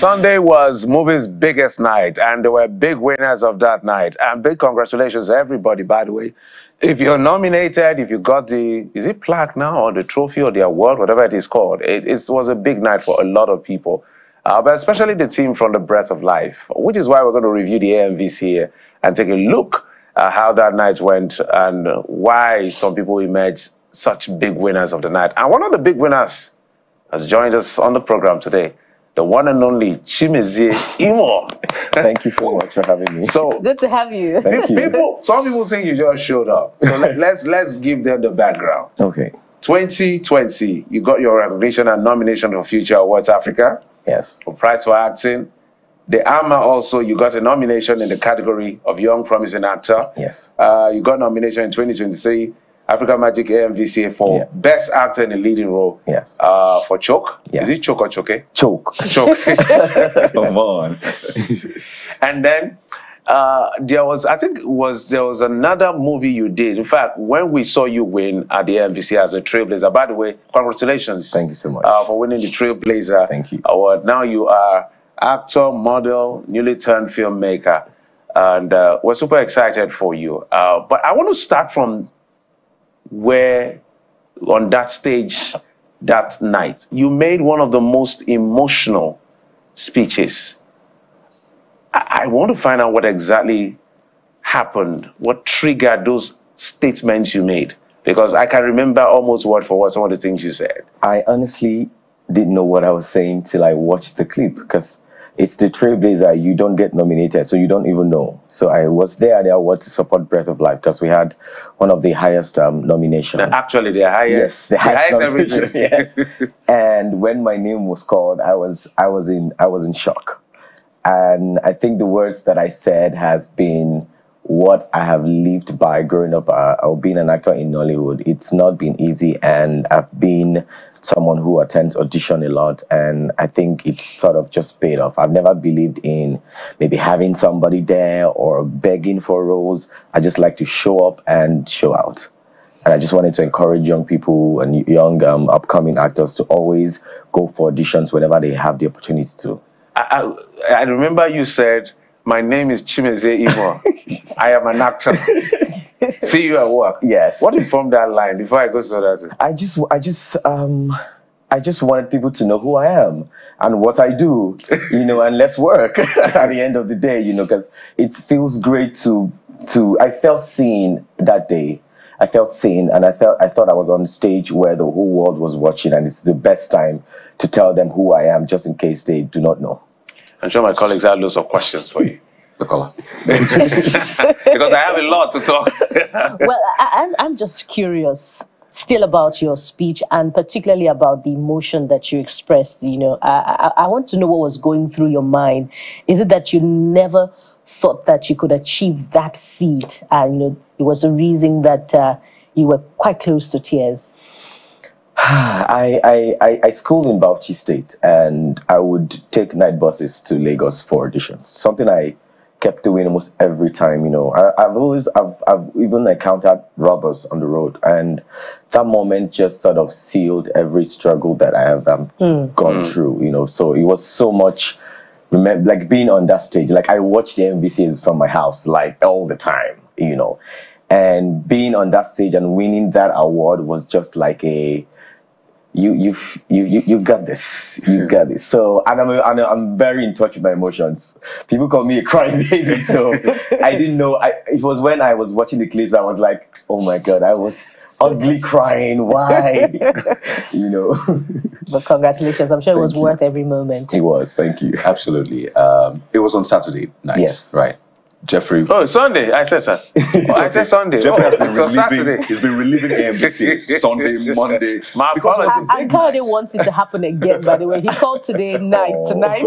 Sunday was movie's biggest night, and there were big winners of that night. And big congratulations to everybody, by the way. If you're nominated, if you got the, is it plaque now, or the trophy, or the award, whatever it is called, it was a big night for a lot of people, but especially the team from the Breath of Life, which is why we're going to review the AMVs here and take a look at how that night went and why some people emerged such big winners of the night. And one of the big winners has joined us on the program today, the one and only Chimezie Imo. Thank you so much for having me. So good to have you. Thank you. Some people think you just showed up. So let's give them the background. Okay. 2020, you got your recognition and nomination for Future Awards Africa. Yes. For Prize for Acting. The AMA also, you got a nomination in the category of Young Promising Actor. Yes. You got nomination in 2023. Africa Magic AMVCA for Best Actor in a Leading Role. Yes. For Choke. Yes. Is it Choke or Choke? Choke. Choke. Come on. And then there was another movie you did. In fact, when we saw you win at the AMVCA as a Trailblazer, by the way, congratulations. Thank you so much. For winning the Trailblazer Thank you. award. Now you are actor, model, newly turned filmmaker. And we're super excited for you. But I want to start from where on that stage that night you made one of the most emotional speeches. I want to find out what exactly happened, what triggered those statements you made, because I can remember almost word for word some of the things you said. I honestly didn't know what I was saying till I watched the clip, because it's the Trailblazer. You don't get nominated, so you don't even know. So I was there at the award to support Breath of Life because we had one of the highest nominations. Actually, the highest. Yes, the highest nomination. Yes. And when my name was called, I was in shock. And I think the words that I said has been what I have lived by growing up or being an actor in Nollywood. It's not been easy, and I've been someone who attends audition a lot, and I think it's sort of just paid off. I've never believed in maybe having somebody there or begging for roles. I just like to show up and show out. And I just wanted to encourage young people and young upcoming actors to always go for auditions whenever they have the opportunity to. I remember you said, "My name is Chimezie Imo. I am an actor. See you at work." Yes. What informed that line before I go to that? I just wanted people to know who I am and what I do, and let's work at the end of the day, because it feels great to I felt seen that day. I felt seen, and I thought I was on stage where the whole world was watching, and it's the best time to tell them who I am, just in case they do not know. I'm sure my colleagues have lots of questions for you. Because I have a lot to talk. Well, I'm just curious still about your speech, and particularly about the emotion that you expressed. I want to know what was going through your mind. Is it that you never thought that you could achieve that feat, and it was a reason that you were quite close to tears? I schooled in Bauchi State, and I would take night buses to Lagos for auditions. Something I kept doing almost every time. I've even encountered robbers on the road, and that moment just sort of sealed every struggle that I have gone through. So it was so much. Like being on that stage, like I watched the MVCs from my house, like all the time, and being on that stage and winning that award was just like a. You got this. You got this. So, and I'm very in touch with my emotions. People call me a crying baby. So I didn't know. It was when I was watching the clips, I was like, oh my God, I was ugly crying. Why? But congratulations. I'm sure it was worth every moment. It was. Thank you. Absolutely. It was on Saturday night. Yes. Right. Jeffrey. Oh, Sunday. I said sir. I said Sunday. Jeffrey has been Saturday. He's been reliving AMVC Sunday, Monday. My apologies. I kind of want it to happen again, by the way. He called today night, tonight.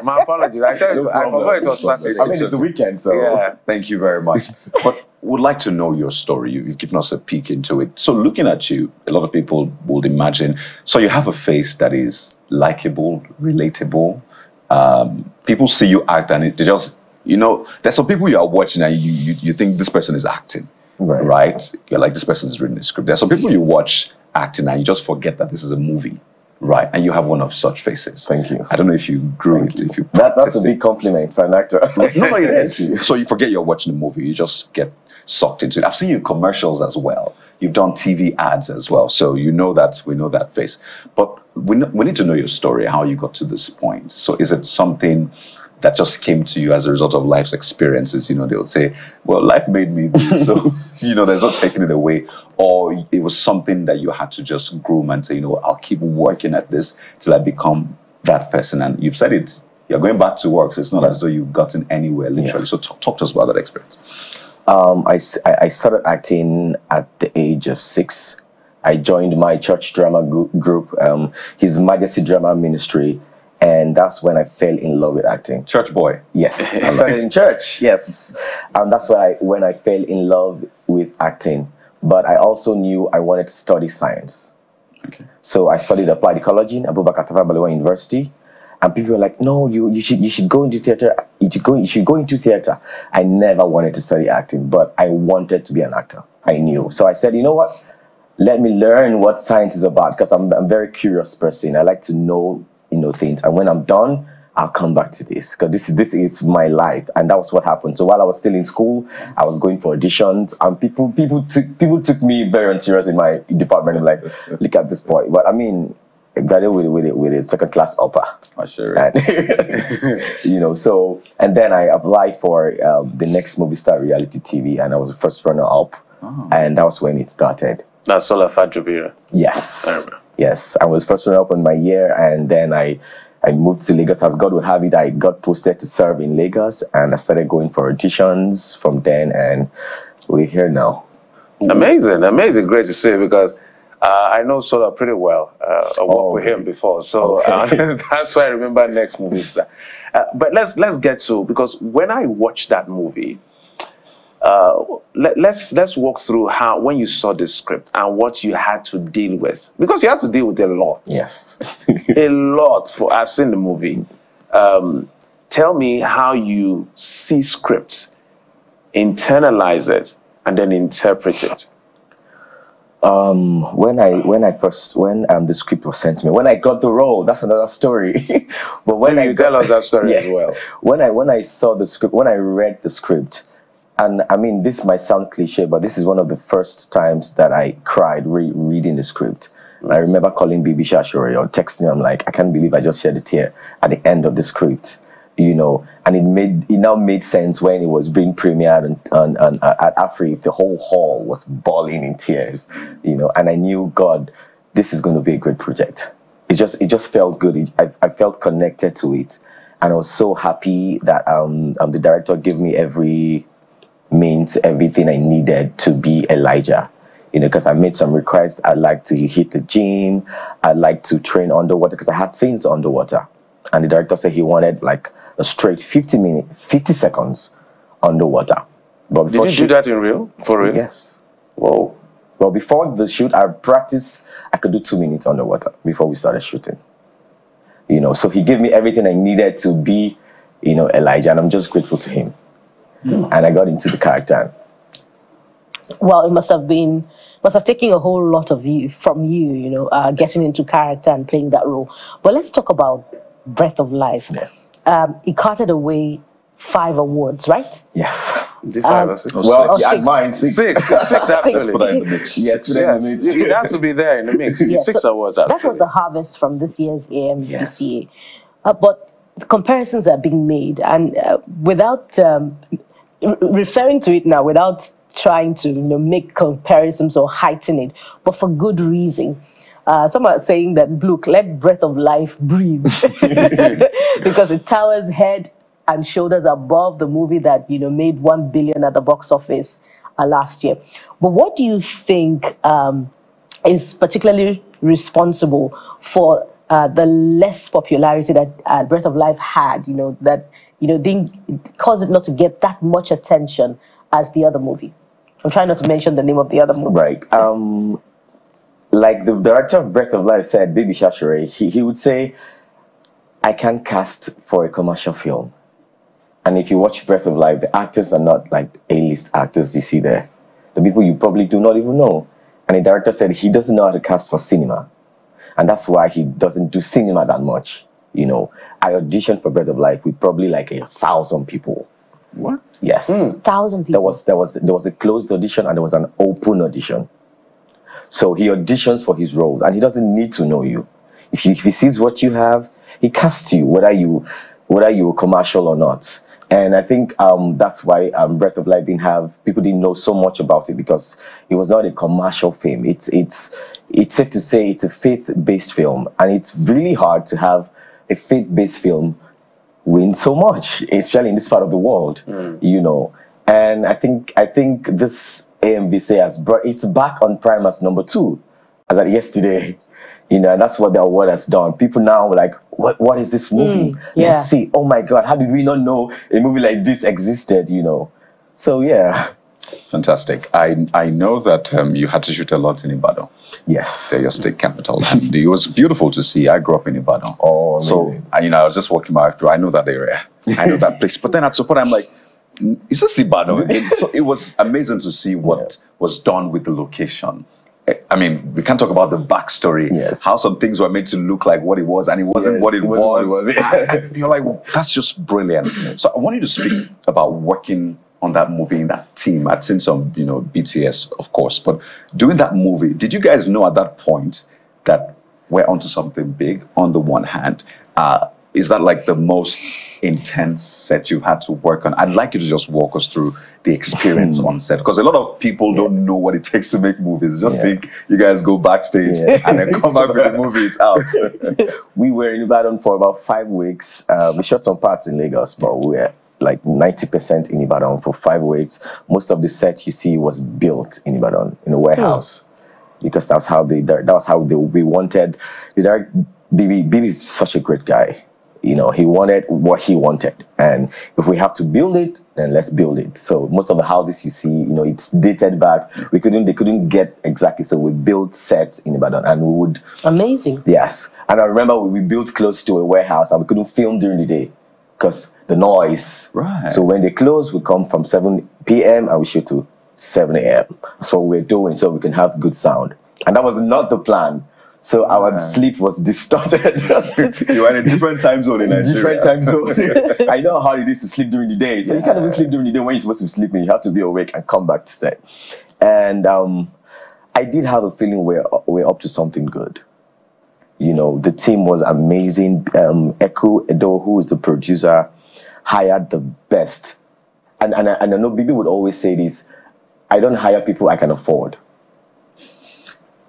My apologies. I forgot it was Saturday. I mean, it's the weekend, so. Yeah. Thank you very much. But would like to know your story. You've given us a peek into it. So looking at you, a lot of people would imagine, so you have a face that is likable, relatable. People see you act and they just, there's some people you are watching and you think this person is acting, right? You're like, this person is reading a script. There's some people you watch acting and you just forget that this is a movie, Right, and you have one of such faces. Thank you. I don't know if you grew it, if you That's a practiced big compliment for an actor. No, it Thank you. is. So you forget you're watching a movie, you just get sucked into it. I've seen you in commercials as well. You've done TV ads as well, so we know that face. But we need to know your story, how you got to this point. So is it something that just came to you as a result of life's experiences? You know, they would say, well, life made me this, so, you know, there's not taking it away. Or it was something that you had to just groom and say, you know, I'll keep working at this till I become that person. And you've said it, you're going back to work, so it's not as though you've gotten anywhere, literally. Yeah. So talk to us about that experience. I started acting at the age of 6. I joined my church drama group, His Majesty Drama Ministry, and that's when I fell in love with acting. Church boy. Yes, I started in church. Yes, that's when I fell in love with acting. But I also knew I wanted to study science. Okay. So I studied applied ecology at Abubakar Tafawa Balewa University. And people were like, no, you should go into theater. You should go into theater. I never wanted to study acting, but I wanted to be an actor. I knew. So I said, you know what? Let me learn what science is about, because I'm a very curious person. I like to know things. And when I'm done, I'll come back to this, because this is my life. And that was what happened. So while I was still in school, I was going for auditions, and people took me very unserious in my department. I'm like, look at this boy. But I mean, I graduated with a second class upper. Sure. And, so, and then I applied for the next movie star reality TV, and I was the first runner up. Oh. And that was when it started. That's Sola Fajubira. Yes. I remember. Yes. I was first runner up in my year, and then I moved to Lagos. As God would have it, I got posted to serve in Lagos, and I started going for auditions from then, and we're here now. Amazing. Great to see, because I know Sola pretty well. I worked with him before, so that's why I remember Next Movie Star. But let's get to, because when I watched that movie, let's walk through how, when you saw the script and what you had to deal with, because you had to deal with a lot. Yes. A lot. I've seen the movie. Tell me how you see scripts, internalize it, and then interpret it. When the script was sent to me, when I got the role, that's another story. But when you tell us that story as well. When I saw the script, when I read the script, and I mean, this might sound cliche, but this is one of the first times that I cried reading the script. And I remember calling Bibi Shashore or texting her. I'm like, I can't believe I just shed a tear at the end of the script. And it now made sense when it was being premiered at Afri. The whole hall was bawling in tears, and I knew, God, this is going to be a great project. It just felt good. I felt connected to it, and I was so happy that the director gave me everything I needed to be Elijah. Because I made some requests. I'd like to hit the gym. I'd like to train underwater, because I had scenes underwater, and the director said he wanted like a straight 50 seconds underwater. But did you do that in real? For real? Yes. Whoa. Well, before the shoot, I practiced. I could do 2 minutes underwater before we started shooting. So he gave me everything I needed to be, Elijah, and I'm just grateful to him. And I got into the character. Well, it must have taken a whole lot of from you, getting into character and playing that role. But let's talk about Breath of Life. Yeah. It carted away 5 awards, right? Yes. 5 or 6? Well, six. mine 6. 6 actually. Put that in the mix. Yes, It has to be there in the mix. Yeah, 6 so awards actually. that was the harvest from this year's AMBCA. Yes. But comparisons are being made, and without referring to it now, without trying to make comparisons or heighten it, but for good reason. Some are saying that, look, let Breath of Life breathe, because it towers head and shoulders above the movie that made 1 billion at the box office last year. But what do you think is particularly responsible for the less popularity that Breath of Life had? That didn't cause it not to get that much attention as the other movie. I'm trying not to mention the name of the other movie. Right. Like the director of Breath of Life said, Baby Shashure, he would say, I can't cast for a commercial film. And if you watch Breath of Life, the actors are not like A-list actors you see there. The people you probably do not even know. And the director said he doesn't know how to cast for cinema. and that's why he doesn't do cinema that much. You know, I auditioned for Breath of Life with probably like 1,000 people. What? Yes, 1,000 there people. was a closed audition and there was an open audition. So he auditions for his roles, and he doesn't need to know you. If he sees what you have, he casts you, whether you're commercial or not. And I think that's why Breath of Life people didn't know so much about it, because it was not a commercial film. It's safe to say it's a faith-based film, and it's really hard to have a faith-based film win so much, especially in this part of the world, you know. And I think this AMVC it's back on Prime as number 2 as at yesterday, you know. And that's what the award has done. People now are like, what is this movie? Let's see. Oh my God, how did we not know a movie like this existed, you know? So yeah. Fantastic. I know that you had to shoot a lot in Ibadan. Yes. They're your state capital. And it was beautiful to see. I grew up in Ibadan. Oh, amazing. So, you know, I was just walking my way through. I know that area. I know that place. But then at some point, I'm like, is this Ibadan? So it was amazing to see what was done with the location. I mean, we can't talk about the backstory. Yes. How some things were made to look like what it was, and it wasn't what it was. You're like, that's just brilliant. So I want you to speak about working on that movie, in that team. I'd seen some, you know, BTS, of course, but doing that movie, did you guys know at that point that we're onto something big on the one hand? Is that like the most intense set you've had to work on? I'd like you to just walk us through the experience on set, because a lot of people don't know what it takes to make movies. Just think you guys go backstage and then come back with the movie, it's out. We were in Ibadan for about 5 weeks. We shot some parts in Lagos, but we were like 90% in Ibadan for 5 weeks. Most of the set you see was built in Ibadan in a warehouse, because that's how we wanted. The director, Bibi is such a great guy. You know, he wanted what he wanted, and if we have to build it, then let's build it. So most of the houses you see, you know, it's dated back. They couldn't get exactly, so we built sets in Ibadan, and we would. Amazing. Yes, and I remember we built close to a warehouse, and we couldn't film during the day because the noise. Right. So when they close, we come from 7 p.m. and we shoot to 7 a.m. That's what we're doing, so we can have good sound. And that was not the plan. So our sleep was distorted. You were in a different time zone in Nigeria. Different time zone. I know how it is to sleep during the day. So you can't even sleep during the day when you're supposed to be sleeping. You have to be awake and come back to set. And I did have a feeling we're up to something good. You know, the team was amazing. Edo, who is the producer, hired the best. And I know Bibi would always say this: I don't hire people I can afford.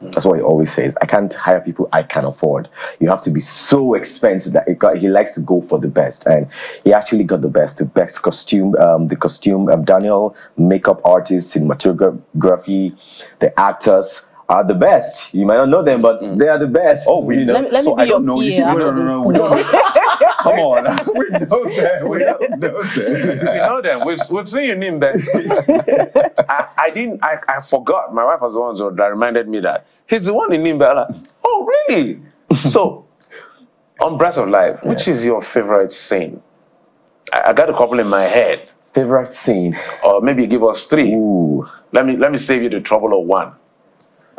That's what he always says. I can't hire people I can afford. You have to be so expensive that he likes to go for the best. And he actually got the best costume, Daniel, makeup artists, cinematography, the actors are the best. You might not know them, but they are the best. Oh, we know. Let me be your PA. No. We don't. Come on. We know them. We don't know them. We know them. We've seen your name there. I forgot. My wife was the one that reminded me that he's the one in Nimba. Like, oh, really? So, on Breath of Life, which is your favorite scene? I got a couple in my head. Favorite scene? Or maybe give us 3. Ooh. Let me save you the trouble of 1.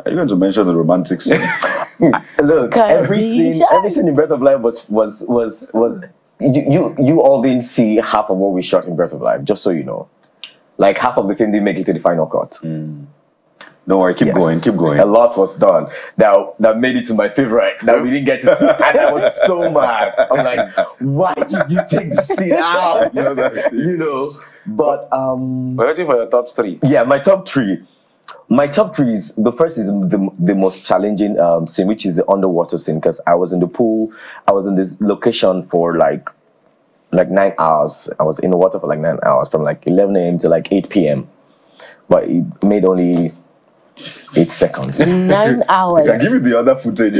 Are you going to mention the romantic scene? Look, every scene in Breath of Life was you all didn't see half of what we shot in Breath of Life, just so you know. Like half of the film didn't make it to the final cut. Don't worry, keep going. A lot was done that made it to my favorite that we didn't get to see, and I was so mad. I'm like, why did you take the scene out? You know. But we're waiting for your top 3. Yeah, my top 3. My top 3 is, the first is the most challenging scene, which is the underwater scene, because I was in the pool. I was in this location for like 9 hours. I was in the water for like 9 hours, from like 11 a.m. to like 8 p.m. But it made only 8 seconds. 9 hours. Give me the other footage.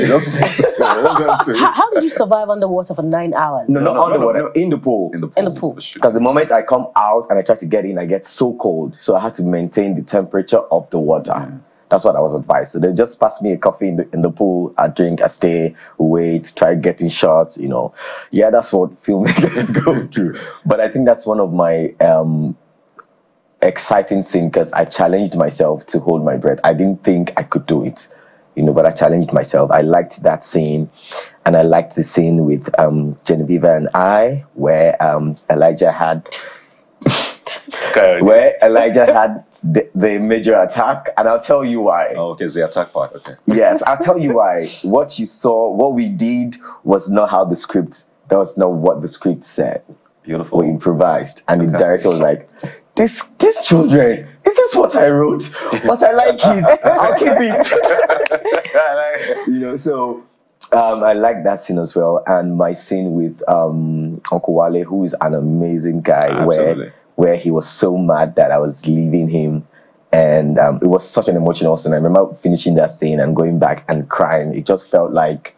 How did you survive underwater for 9 hours? No, not underwater. In the pool. In the pool. Because the moment I come out and I try to get in, I get so cold. So I had to maintain the temperature of the water. That's what I was advised. So they just pass me a coffee in the pool. I drink, I stay, wait, try getting shots, you know. Yeah, that's what filmmakers go through. But I think that's one of my exciting scene, because I challenged myself to hold my breath. I didn't think I could do it. but I challenged myself. I liked that scene, and I liked the scene with Genevieve and I, where Elijah had the major attack, and I'll tell you why. Oh, okay, it's the attack part. Okay. Yes, I'll tell you why. What you saw, what we did, was not how the script. That was not what the script said. Beautiful. We improvised, and the director was like, "These children, is this what I wrote? But I like it. I'll keep it." So I like that scene as well, and my scene with Uncle Wale, who is an amazing guy, Absolutely. where he was so mad that I was leaving him, and it was such an emotional scene. I remember finishing that scene and going back and crying. It just felt like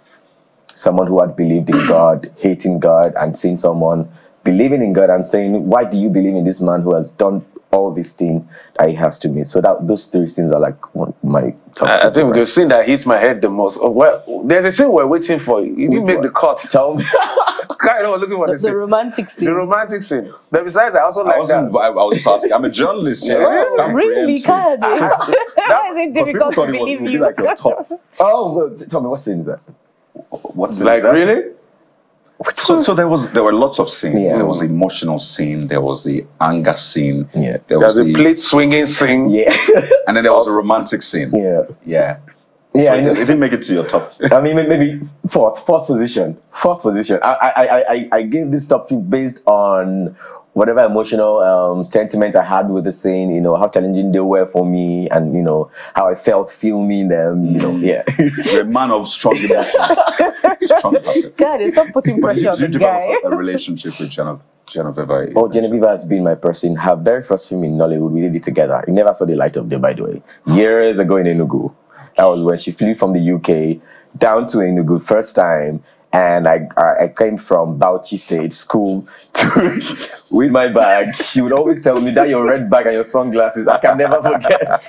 someone who had believed in God, hating God, and seeing someone believing in God and saying, "Why do you believe in this man who has done all these things that he has to me?" So those three scenes are like one of my top. I think the scene that hits my head the most. Well, there's a scene we're waiting for. You didn't make the cut. Tell me. I know, looking for the scene. romantic scene. The romantic scene. But besides, I also like that. I was just asking. I'm a journalist here. Oh, Can't really, preempt you. Kade? Why is it difficult to People thought it believe would be you? like your top. Oh, well, tell me, what scene is that? What's Like, that? really? So there were lots of scenes. Yeah. There was the emotional scene. There was the anger scene. Yeah. There There's was a plate swinging scene. Yeah. and then there was a romantic scene. Yeah. Yeah. Yeah, So I know. it didn't make it to your top. I mean, maybe fourth position. I gave this topic based on whatever emotional sentiment I had with the scene. How challenging they were for me, and how I felt filming them. Yeah. You're a man of strong emotions. Strong passion. God, it's not putting pressure on the Did you guy. develop a relationship with Genevieve? Oh, Genevieve has been my person. Her very first film in Nollywood, we did it together. It never saw the light of day, by the way. Years ago in Enugu. That was when she flew from the UK down to Enugu first time. And I came from Bauchi State School with my bag. She would always tell me that your red bag and your sunglasses, I can never forget.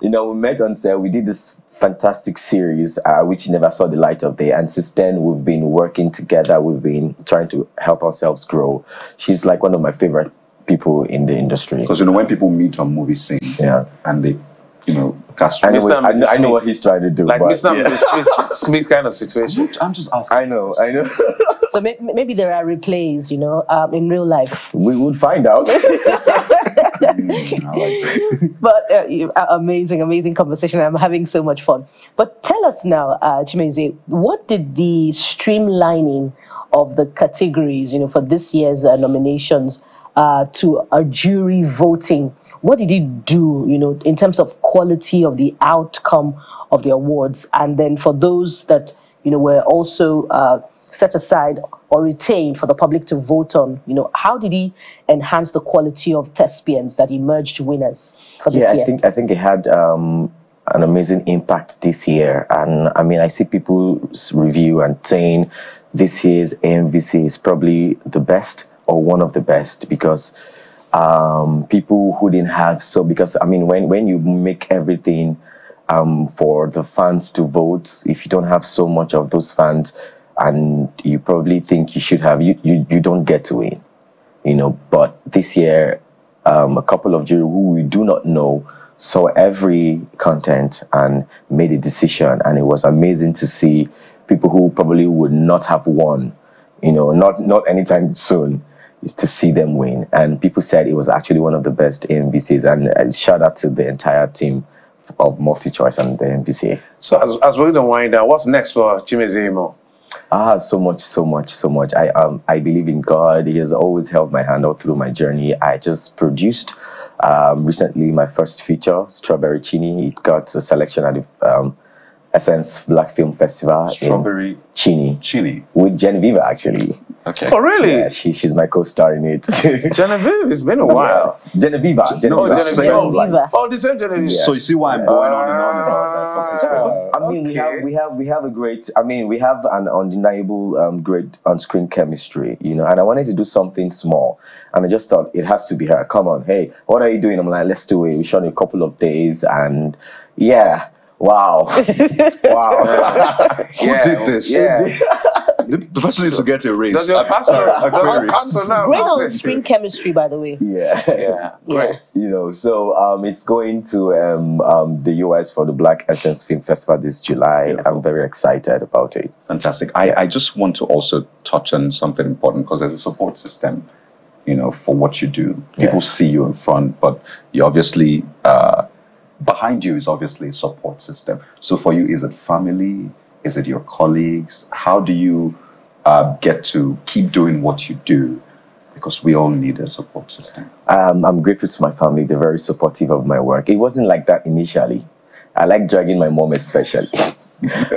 We met on set. We did this fantastic series, which never saw the light of day. And since then, we've been working together. We've been trying to help ourselves grow. She's like one of my favorite people in the industry. Because when people meet on movie scenes, Yeah. and they, cast. I know, Mr. and Mrs. I know what Smith. he's trying to do. Like but, Mr. and yeah. Mrs. Smith kind of situation. I'm just asking. I know. So maybe there are replays, in real life. We would find out. I like that. But amazing conversation. I'm having so much fun. But tell us now, Chimezie, what did the streamlining of the categories, for this year's nominations to a jury voting, what did it do, in terms of quality of the outcome of the awards? And then for those that, were also set aside or retained for the public to vote on, how did he enhance the quality of thespians that emerged winners for this year? I think it had an amazing impact this year. And I mean, I see people review and saying this year's AMVC is probably the best or one of the best, because people who didn't have because I mean, when you make everything for the fans to vote, if you don't have so much of those fans and you probably think you should have, you don't get to win, but this year a couple of jury who we do not know saw every content and made a decision, and it was amazing to see people who probably would not have won, not anytime soon, is to see them win. And people said it was actually one of the best AMVCs, and shout out to the entire team of MultiChoice and the MVCA. So as we're going to wind down, what's next for Chimezie? So much. I believe in God. He has always held my hand all through my journey. I just produced recently my first feature, Strawberry Chini. It got a selection at the Essence Black Film Festival. Strawberry Chini with Genevieve, actually. Okay. Oh, really? Yeah, she's my co-star in it. Genevieve, it's been a while. Yes. Genevieve. Oh, Genevieve. Genevieve. Oh, the same Genevieve. Yeah. So you see why I'm going on and on about that. I mean, Okay. we have a great. I mean, we have an undeniable great on-screen chemistry, and I wanted to do something small, and I just thought it has to be her. Come on, hey, what are you doing? I'm like, let's do it. We shot in a couple of days, and yeah, wow, wow. Who did this? Yeah. The person needs to get a raise. Does your pastor now? Great on screen chemistry, by the way. Yeah. Great. You know, so it's going to the US for the Black Essence Film Festival this July. Beautiful. I'm very excited about it. Fantastic. I just want to also touch on something important because there's a support system, you know, for what you do. People see you in front, but you obviously, behind you is obviously a support system. So for you, is it family? Is it your colleagues? How do you get to keep doing what you do? Because we all need a support system. I'm grateful to my family. They're very supportive of my work. It wasn't like that initially. I like dragging my mom especially.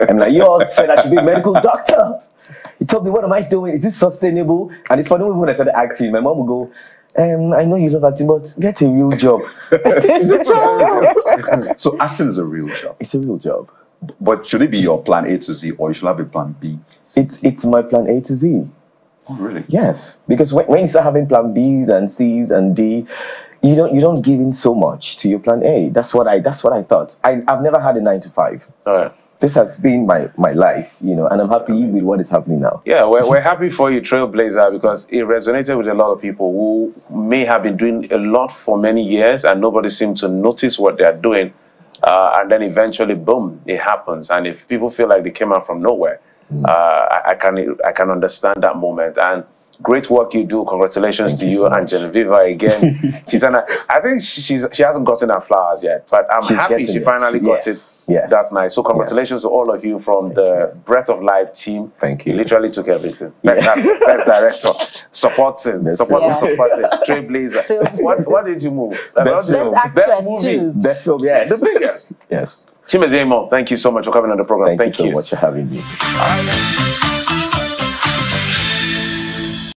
I'm like, you all said I should be a medical doctor. You told me, what am I doing? Is this sustainable? And it's funny when I started acting, my mom would go, I know you love acting, but get a real job. So acting is a real job. It's a real job. But should it be your plan A to Z, or you should have a plan B? It's my plan A to Z. Oh, really? Yes, because when you start having plan Bs and Cs and D, you don't give in so much to your plan A. That's what I thought. I've never had a 9 to 5. All right. This has been my life, you know, and I'm happy with what is happening now. Yeah, we're happy for you, Trailblazer, because it resonated with a lot of people who may have been doing a lot for many years and nobody seemed to notice what they're doing. And then eventually, boom, it happens. And if people feel like they came out from nowhere, I can understand that moment. And great work you do. Congratulations to you and Genevieve again. I think she hasn't gotten her flowers yet, but I'm happy she finally got it that night. So congratulations to all of you from the Breath of Life team. Thank you. You literally took everything. Best director, supporting, Trailblazer. What did you move? Best actress too. Best film, yes. The biggest. Yes. Chimezie, thank you so much for coming on the program. Thank you so much for having me. All right.